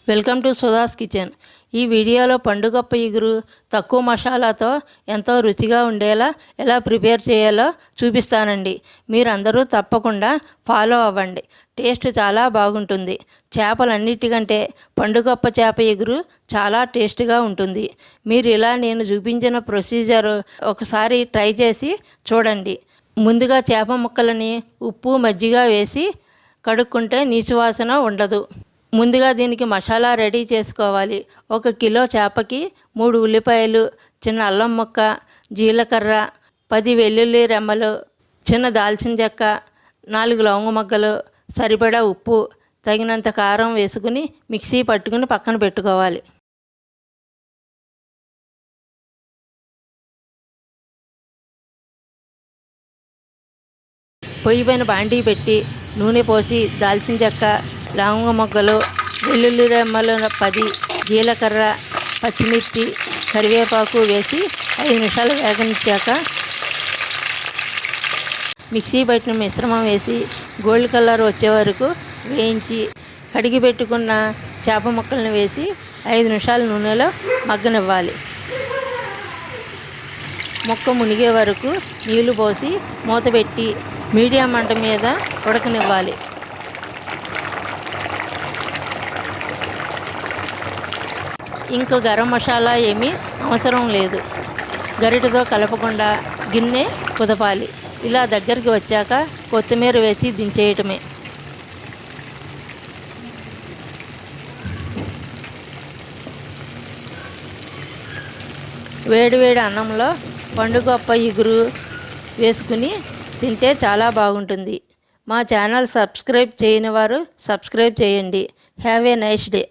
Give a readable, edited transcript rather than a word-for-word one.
Welcome to Sudha's kitchen. ఈ వీడియోలో పండుగప్ప ఇగురు తక్కువ మసాలాతో ఎంతో రుచిగా ఉండేలా ఎలా ప్రిపేర్ చేయాలో చూపిస్తానండి. మీరందరూ తప్పకుండా ఫాలో అవ్వండి. టేస్ట్ చాలా బాగుంటుంది. చేపలన్నిటికంటే పండుగప్ప చేప ఇగురు చాలా టేస్ట్గా ఉంటుంది. మీరు ఇలా నేను చూపించిన ప్రొసీజర్ ఒకసారి ట్రై చేసి చూడండి. ముందుగా చేప ముక్కలని ఉప్పు మజ్జిగ వేసి కడుక్కుంటే నీచు వాసన ఉండదు. ముందుగా దీనికి మసాలా రెడీ చేసుకోవాలి. 1 కిలో చేపకి 3 ఉల్లిపాయలు, చిన్న అల్లం ముక్క, జీలకర్ర, 10 వెల్లుల్లి రెమ్మలు, చిన్న దాల్చిన చెక్క, 4 లవంగ మొగ్గలు, సరిపడా ఉప్పు, తగినంత కారం వేసుకుని మిక్సీ పట్టుకుని పక్కన పెట్టుకోవాలి. పొయ్యి పైన బాండీ పెట్టి నూనె పోసి దాల్చిన చెక్క, లవంగ మొగ్గలు, వెల్లుల్లి రెమ్మలు 10, జీలకర్ర, పచ్చిమిర్చి, కరివేపాకు వేసి 5 నిమిషాలు వేగనిచ్చాక మిక్సీ పట్టిన మిశ్రమం వేసి గోల్డ్ కలర్ వచ్చే వరకు వేయించి కడిగి పెట్టుకున్న చేప ముక్కలను వేసి 5 నిమిషాలు నూనెలో మగ్గనివ్వాలి. ముక్క మునిగే వరకు నీళ్లు పోసి మూత పెట్టి మీడియం మంట మీద ఉడకనివ్వాలి. ఇంకా గరం మసాలా ఏమీ అవసరం లేదు. గరిటెతో కలపకుండా గిన్నె కుదపాలి. ఇలా దగ్గరికి వచ్చాక కొత్తిమీర వేసి దించేయటమే. వేడివేడి అన్నంలో పండుగప్ప ఇగురు వేసుకుని తింటే చాలా బాగుంటుంది. మా ఛానల్ సబ్స్క్రైబ్ చేయని వారు సబ్స్క్రైబ్ చేయండి. Have a nice day.